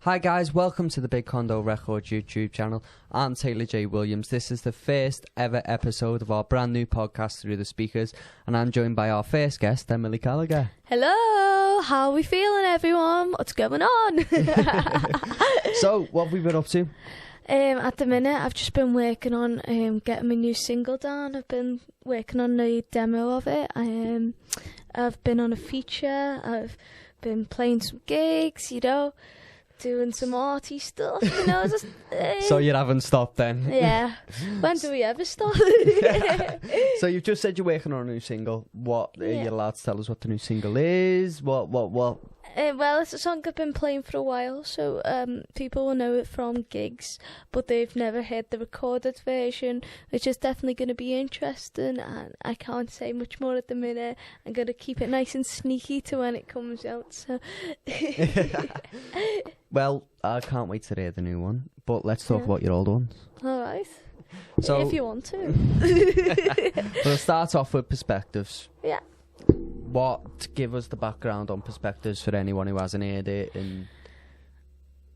Hi guys, welcome to the Big Condo Records YouTube channel. I'm Taylor J. Williams. This is the first ever episode of our brand new podcast Through the Speakers, and I'm joined by our first guest, Emily Callacher. Hello, how are we feeling, everyone? What's going on? So, what have we been up to? At the minute, I've just been working on getting my new single down. I've been working on the demo of it. I've been on a feature. I've been playing some gigs, doing some arty stuff, just, So you haven't stopped then? Yeah. When do we ever stop? So you've just said you're working on a new single. What are you allowed to tell us what the new single is? What? Well, it's a song I've been playing for a while, so people will know it from gigs, but they've never heard the recorded version, which is definitely going to be interesting, and I can't say much more at the minute. I'm going to keep it nice and sneaky to when it comes out, so... Well, I can't wait to hear the new one, but let's talk about your old ones. Alright. So, if you want to. We'll start off with Perspectives. Yeah. Give us the background on Perspectives for anyone who hasn't heard it. And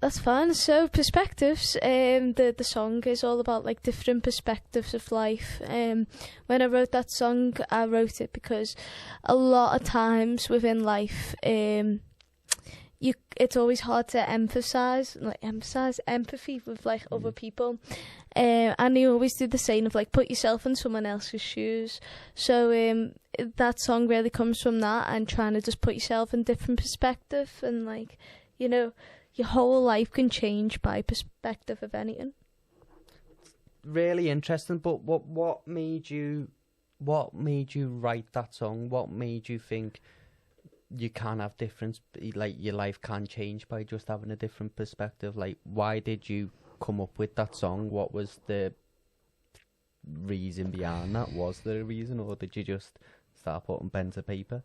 that's fine. So Perspectives, the song is all about like different perspectives of life. When I wrote that song, I wrote it because a lot of times within life, it's always hard to emphasize empathy with like other people, and you always do the saying of like put yourself in someone else's shoes. So that song really comes from that, and trying to just put yourself in different perspective, and like your whole life can change by perspective of anything. Really interesting. But what made you write that song? What made you think you can have difference, like your life can change by just having a different perspective? Like, why did you come up with that song? What was the reason behind that? Was there a reason, or did you just start putting pen to paper?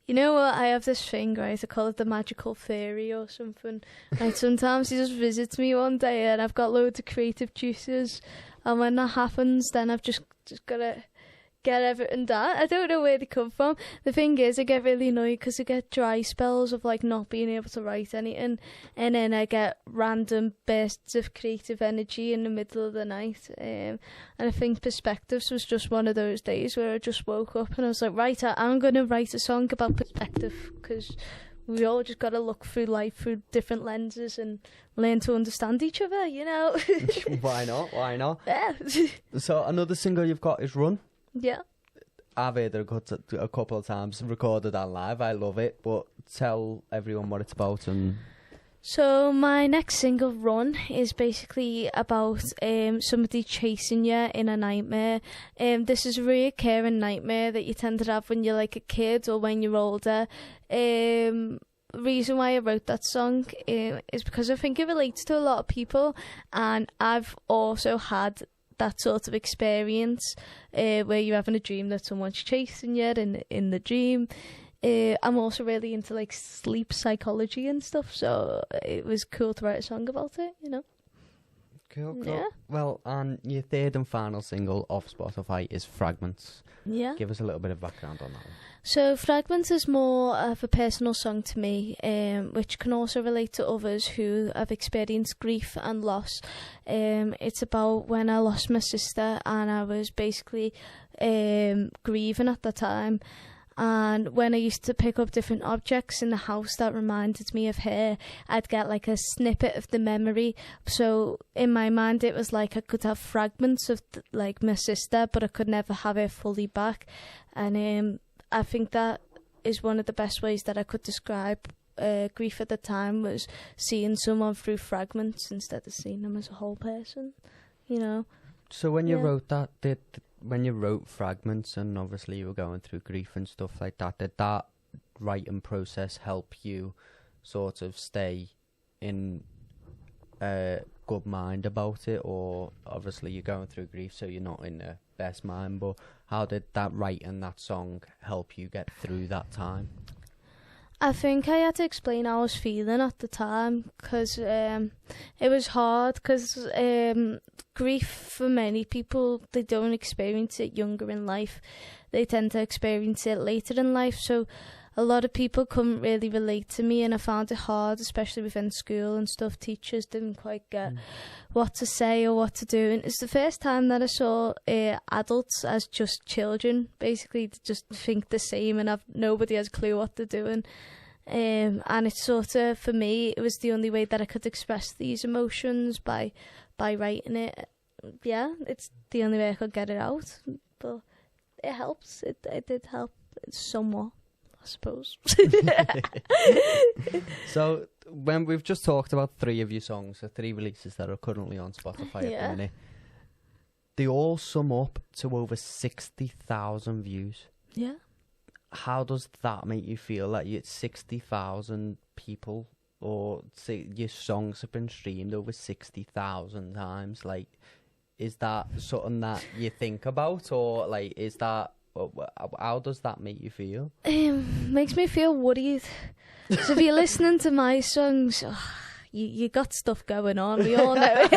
You know what, I have this thing, right, I call it the magical fairy or something. Like, sometimes he just visits me one day and I've got loads of creative juices, and when that happens, then I've just got to get everything done. I don't know where they come from. The thing is, I get really annoyed because I get dry spells of like not being able to write anything, and then I get random bursts of creative energy in the middle of the night, and I think Perspectives was just one of those days where I just woke up and I was like, right, I'm going to write a song about perspective, because we all just got to look through life through different lenses and learn to understand each other, Why not? Yeah. So another single you've got is Run. Yeah. I've heard it a couple of times, recorded and live. I love it, but tell everyone what it's about. And so my next single, Run, is basically about somebody chasing you in a nightmare. This is a recurring nightmare that you tend to have when you're like a kid or when you're older. The reason why I wrote that song is because I think it relates to a lot of people, and I've also had that sort of experience where you're having a dream that someone's chasing you in the dream. I'm also really into like sleep psychology and stuff, so it was cool to write a song about it, Cool. Yeah. Well, and your third and final single off Spotify is Fragments. Yeah. Give us a little bit of background on that one. So Fragment is more of a personal song to me, which can also relate to others who have experienced grief and loss. It's about when I lost my sister, and I was basically grieving at the time. And when I used to pick up different objects in the house that reminded me of her, I'd get like a snippet of the memory. So in my mind, it was like I could have fragments of like my sister, but I could never have her fully back. And I think that is one of the best ways that I could describe grief at the time, was seeing someone through fragments instead of seeing them as a whole person, So when you wrote that, when you wrote Fragments, and obviously you were going through grief and stuff like that, did that writing process help you sort of stay in a good mind about it? Or obviously you're going through grief, so you're not in the best mind, but how did that writing that song help you get through that time? I think I had to explain how I was feeling at the time, because it was hard, because grief for many people, they don't experience it younger in life. They tend to experience it later in life. So a lot of people couldn't really relate to me, and I found it hard, especially within school and stuff. Teachers didn't quite get what to say or what to do, and it's the first time that I saw adults as just children, basically just think the same and nobody has a clue what they're doing. And it's sort of, for me, it was the only way that I could express these emotions by writing it. Yeah, it's the only way I could get it out, but it helps. It did help somewhat, I suppose. So when we've just talked about 3 of your songs, the 3 releases that are currently on Spotify at the minute, they all sum up to over 60,000 views. Yeah. How does that make you feel, that you 60,000 people, or say your songs have been streamed over 60,000 times? Like, is that something that you think about, or like, is that, how does that make you feel? Makes me feel worried. So if you're listening to my songs, you got stuff going on. We all know.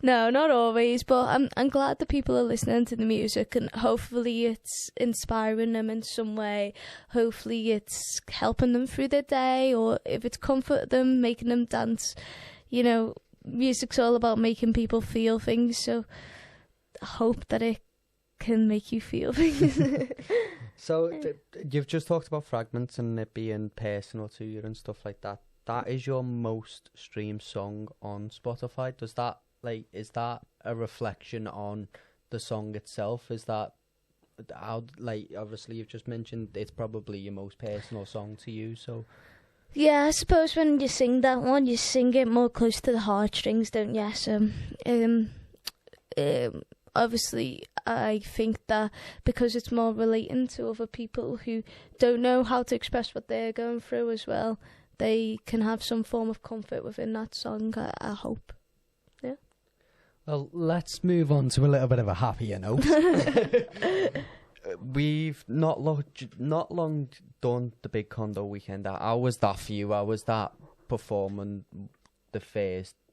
No, not always, but I'm glad that people are listening to the music, and hopefully it's inspiring them in some way. Hopefully it's helping them through their day, or if it's comforting them, making them dance. You know, music's all about making people feel things, so I hope that it can make you feel things. So you've just talked about Fragments and it being personal to you and stuff like that. That is your most streamed song on Spotify. Does that, like, is that a reflection on the song itself? Is that how, like, obviously you've just mentioned it's probably your most personal song to you, so... Yeah, I suppose when you sing that one, you sing it more close to the heartstrings, don't you? So, obviously, I think that because it's more relating to other people who don't know how to express what they're going through as well, they can have some form of comfort within that song, I hope. Yeah. Well, let's move on to a little bit of a happier note. We've not long done the Big Condo Weekend. How was that for you? How was that performing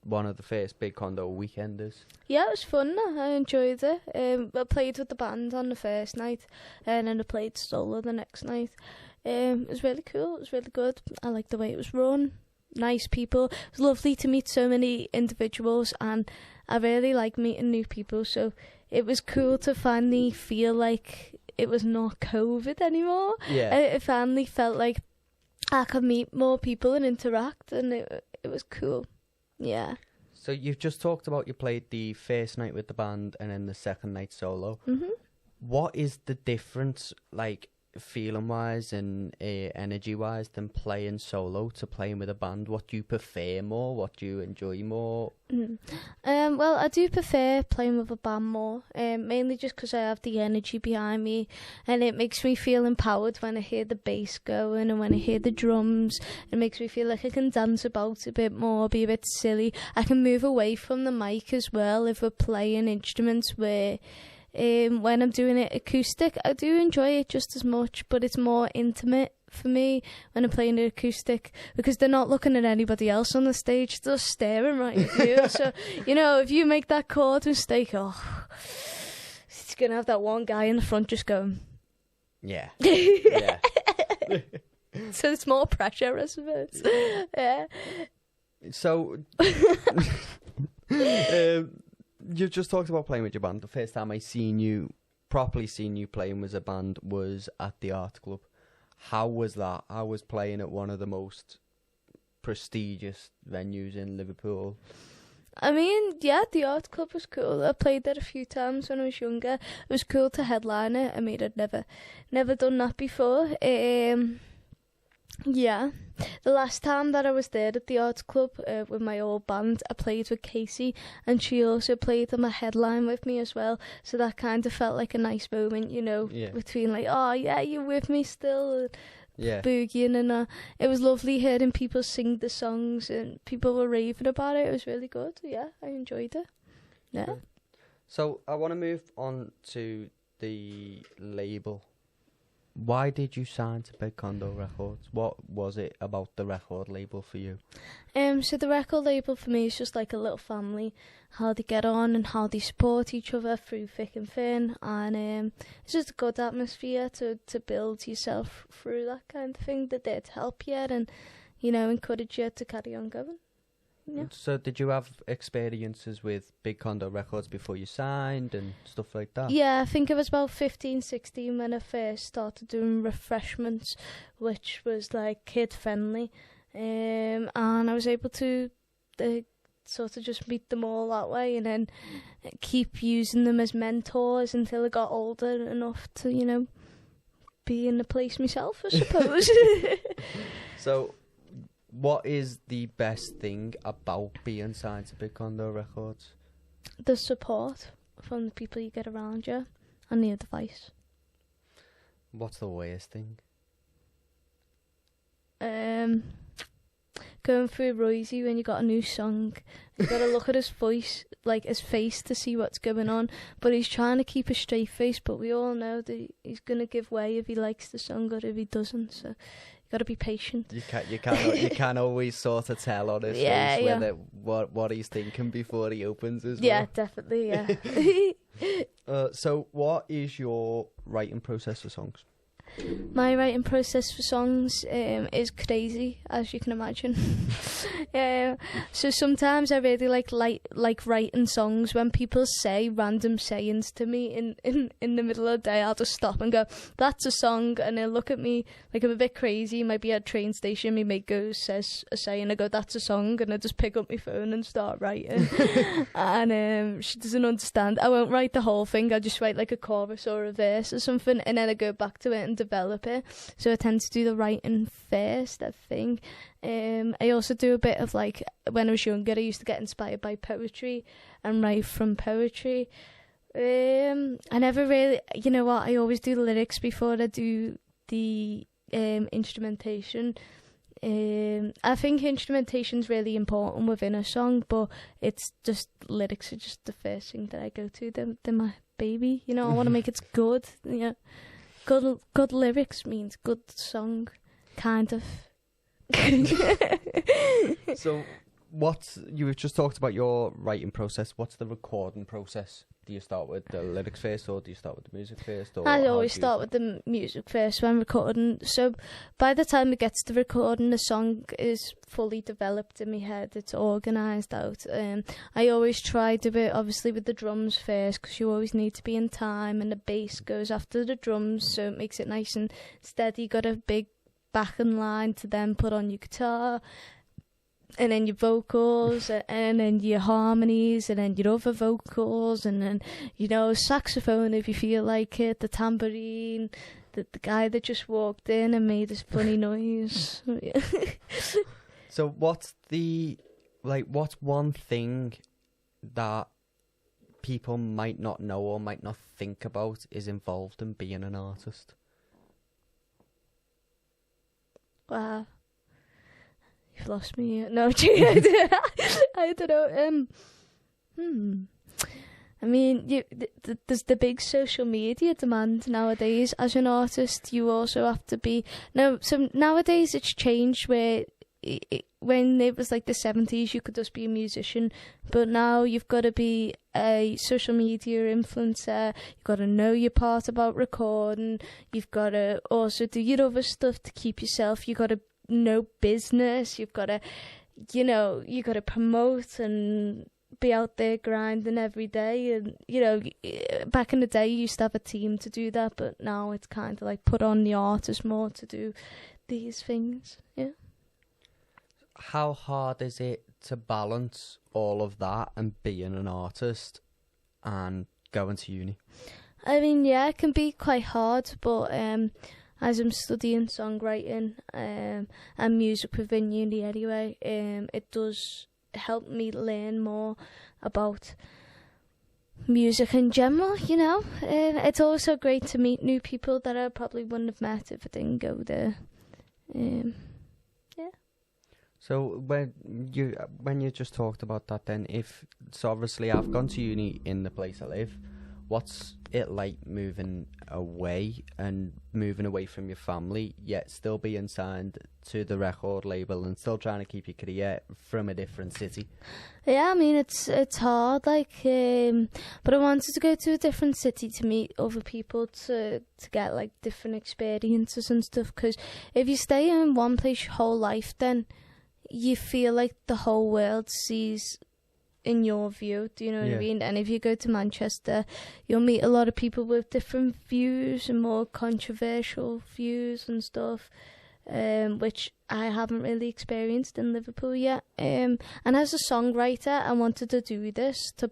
one of the first Big Condo Weekenders? Yeah, it was fun. I enjoyed it. I played with the band on the first night, and then I played solo the next night. It was really cool. It was really good. I liked the way it was run. Nice people. It was lovely to meet so many individuals, and I really like meeting new people. So it was cool to finally feel like it was not COVID anymore. Yeah. It finally felt like I could meet more people and interact, and it was cool. Yeah. So you've just talked about you played the first night with the band and then the second night solo. Mhm. What is the difference, like, feeling wise and energy wise, than playing solo to playing with a band? What do you prefer more? What do you enjoy more? Well, I do prefer playing with a band more, mainly just because I have the energy behind me, and it makes me feel empowered when I hear the bass going and when I hear the drums. It makes me feel like I can dance about a bit more, be a bit silly. I can move away from the mic as well if we're playing instruments, where when I'm doing it acoustic, I do enjoy it just as much, but it's more intimate for me when I'm playing it acoustic, because they're not looking at anybody else on the stage, they're staring right at you. So, you know, if you make that chord mistake, it's going to have that one guy in the front just going... Yeah. Yeah. So it's more pressure, I suppose. Yeah. So... You've just talked about playing with your band. The first time I properly seen you playing with a band was at the Art Club. How was that? I was playing at one of the most prestigious venues in Liverpool. I mean, yeah, the Art Club was cool. I played there a few times when I was younger. It was cool to headline it. I mean, I'd never done that before. Yeah. The last time that I was there at the Arts Club with my old band, I played with Casey, and she also played on my headline with me as well. So that kind of felt like a nice moment, you know, between like, oh yeah, you're with me still, boogieing, and it was lovely hearing people sing the songs and people were raving about it. It was really good. Yeah, I enjoyed it. Yeah. So I want to move on to the label why did you sign to Big Condo Records? What was it about the record label for you? So the record label for me is just like a little family, how they get on and how they support each other through thick and thin, and it's just a good atmosphere to build yourself through that kind of thing. They're there to help you and, encourage you to carry on going. Yeah. So did you have experiences with Big Condo Records before you signed and stuff like that? Yeah, I think it was about 15, 16 when I first started doing Refreshments, which was like kid friendly, and I was able to sort of just meet them all that way, and then keep using them as mentors until I got older enough to, be in the place myself, I suppose. So, what is the best thing about being signed to Big Condo Records? The support from the people you get around you and the advice. What's the worst thing? Going through Roisy when you got a new song. You got to look at his voice, like his face, to see what's going on. But he's trying to keep a straight face, but we all know that he's going to give way if he likes the song or if he doesn't. So got to be patient. You can't always sort of tell on his face whether what he's thinking before he opens his mouth. Yeah, definitely, yeah. So what is your writing process for songs? My writing process for songs is crazy, as you can imagine. So sometimes I really like writing songs. When people say random sayings to me in the middle of the day, I'll just stop and go, "That's a song," and they'll look at me like I'm a bit crazy. Might be at a train station, my mate says a saying, I go, "That's a song," and I just pick up my phone and start writing. And she doesn't understand. I won't write the whole thing. I just write like a chorus or a verse or something, and then I go back to it and develop it. So I tend to do the writing first, I think. I also do a bit of like, when I was younger, I used to get inspired by poetry and write from poetry. I never really, I always do the lyrics before I do the instrumentation. I think instrumentation's really important within a song, but it's just lyrics are just the first thing that I go to. They're my baby, I want to make it good. Good lyrics means good song, kind of. So, you've just talked about your writing process. What's the recording process? Do you start with the lyrics first, or do you start with the music first? Or I always start with the music first when recording. So by the time it gets to recording, the song is fully developed in my head. It's organised out. I always try to do it, obviously, with the drums first, because you always need to be in time, and the bass goes after the drums, so it makes it nice and steady. You got a big backing line to then put on your guitar, and then your vocals, and then your harmonies, and then your other vocals, and then, saxophone if you feel like it, the tambourine, the guy that just walked in and made this funny noise. So what's one thing that people might not know or might not think about is involved in being an artist? Wow. You've lost me. No, I don't know. I mean, there's the big social media demand nowadays. As an artist, you also have to be... So nowadays it's changed where... when it was like the 70s, you could just be a musician, but now you've got to be a social media influencer. You've got to know your part about recording. You've got to also do your other stuff to keep yourself. You've got to know business. You've got to, you got to promote and be out there grinding every day. And back in the day, you used to have a team to do that, but now it's kind of like put on the artist more to do these things. Yeah. How hard is it to balance all of that and being an artist and going to uni? I mean, yeah, it can be quite hard, but as I'm studying songwriting and music within uni anyway, it does help me learn more about music in general, It's also great to meet new people that I probably wouldn't have met if I didn't go there. Yeah. So when you just talked about that, then obviously I've gone to uni in the place I live. what's it like moving away from your family, yet still being signed to the record label and still trying to keep your career from a different city? Yeah, I mean, it's hard, like, but I wanted to go to a different city to meet other people, to get, like, different experiences and stuff, because if you stay in one place your whole life, then you feel like the whole world sees in your view, do you know what I mean? And if you go to Manchester, you'll meet a lot of people with different views and more controversial views and stuff, which I haven't really experienced in Liverpool yet. And as a songwriter, I wanted to do this to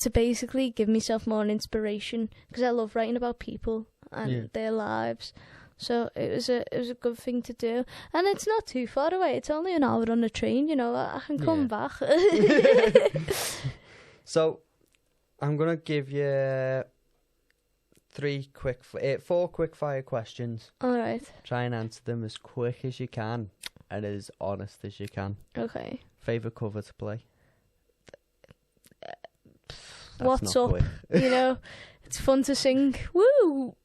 basically give myself more inspiration, because I love writing about people and their lives. So it was a good thing to do, and it's not too far away. It's only an hour on the train, you know. I can come back. So I'm gonna give you four quick fire questions. All right. Try and answer them as quick as you can and as honest as you can. Okay. Favorite cover to play? What's up? You know, it's fun to sing. Woo!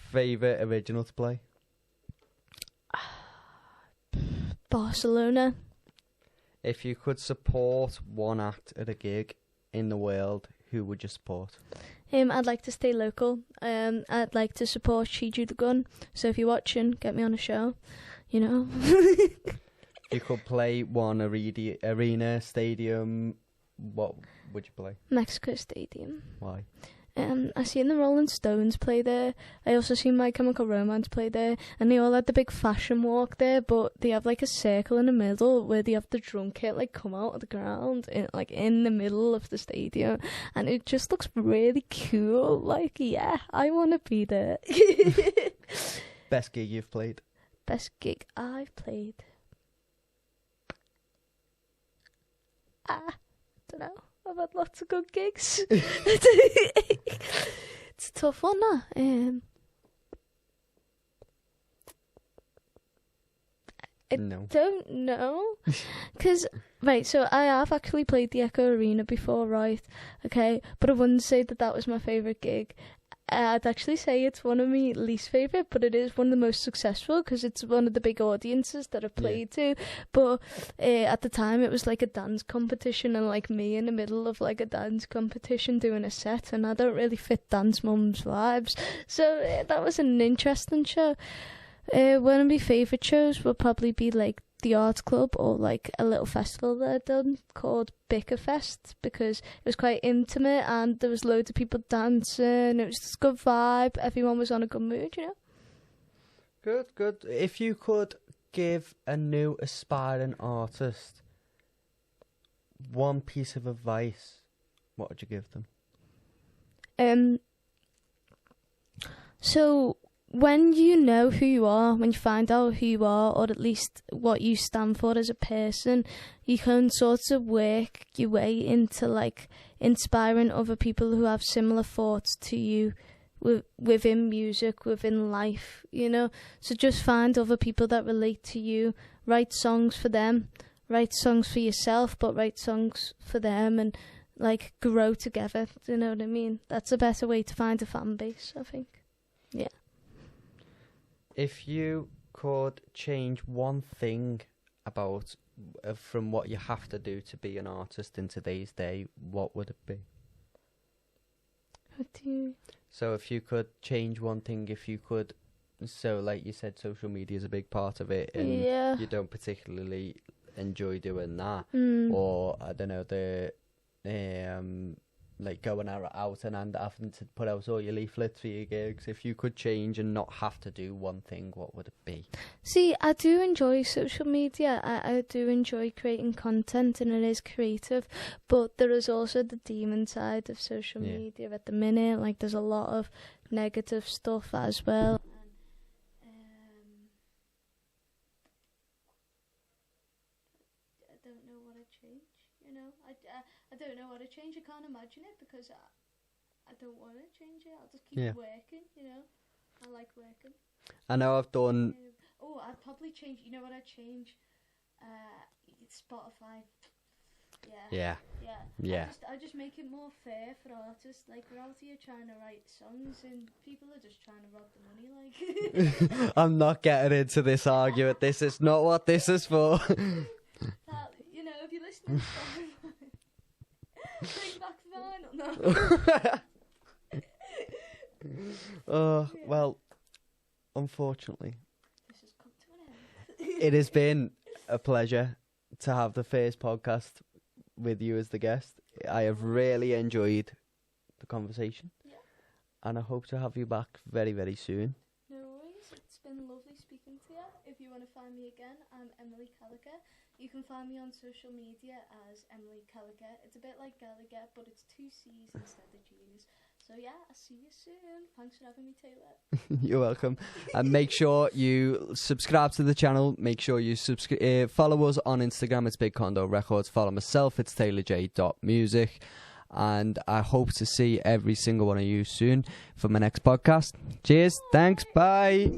Favorite original to play? Barcelona. If you could support one act at a gig in the world, who would you support? I'd like to stay local. I'd like to support She Drew the Gun. So if you're watching, get me on a show. You know. You could play one arena, stadium. What would you play? Mexico Stadium. Why? I seen the Rolling Stones play there. I also seen My Chemical Romance play there, and they all had the big fashion walk there, but they have like a circle in the middle where they have the drum kit like come out of the ground in the middle of the stadium, and it just looks really cool. Like, yeah, I want to be there. Best gig you've played? Best gig I've played? I don't know. I've had lots of good gigs. It's a tough one, that. No. Don't know. Because, right, so I have actually played the Echo Arena before, right? Okay, but I wouldn't say that was my favourite gig. I'd actually say it's one of my least favourite, but it is one of the most successful because it's one of the big audiences that I've played to. But at the time, it was like a dance competition, and like me in the middle of like a dance competition doing a set, and I don't really fit dance mums vibes. So that was an interesting show. One of my favourite shows will probably be like the Arts Club, or like a little festival that I'd done called Bickerfest, because it was quite intimate and there was loads of people dancing. It was just a good vibe. Everyone was on a good mood, you know. Good. If you could give a new aspiring artist one piece of advice, what would you give them? So when you know who you are, when you find out who you are, or at least what you stand for as a person, you can sort of work your way into like inspiring other people who have similar thoughts to you within music, within life, you know. So just find other people that relate to you, write songs for them, write songs for yourself, but write songs for them, and like grow together, do you know what I mean? That's a better way to find a fan base, I think. Yeah. If you could change one thing about from what you have to do to be an artist in today's day, what would it be? What do you... So if you could change one thing, so like you said, social media is a big part of it, and you don't particularly enjoy doing that, or I don't know, like going out and having to put out all your leaflets for your gigs. If you could change and not have to do one thing, what would it be? See, I do enjoy social media. I do enjoy creating content, and it is creative, but there is also the demon side of social media at the minute. Like, there's a lot of negative stuff as well. I don't know what I'd change, you know. I don't know what to change. I can't imagine it because I don't want to change it. I'll just keep working, you know. I like working. I know I've done... I'd probably change... You know what I'd change? Spotify. Yeah. Yeah. I just make it more fair for artists. Like, we're out here trying to write songs and people are just trying to rob the money, like. I'm not getting into this argument. This is not what this is for. That, you know, if you're listening to bring back vinyl. No. Well, unfortunately, This has come to an end. it has been a pleasure to have the first podcast with you as the guest. I have really enjoyed the conversation. Yeah. And I hope to have you back very, very soon. No worries, it's been lovely speaking to you. If you want to find me again, I'm Emily Callacher. You can find me on social media as Emily Callacher. It's a bit like Gallagher, but it's 2 C's instead of G's. So yeah, I'll see you soon. Thanks for having me, Taylor. You're welcome. And make sure you subscribe to the channel. Make sure you follow us on Instagram. It's Big Condo Records. Follow myself. It's taylorj.music. And I hope to see every single one of you soon for my next podcast. Cheers. Thanks. Bye.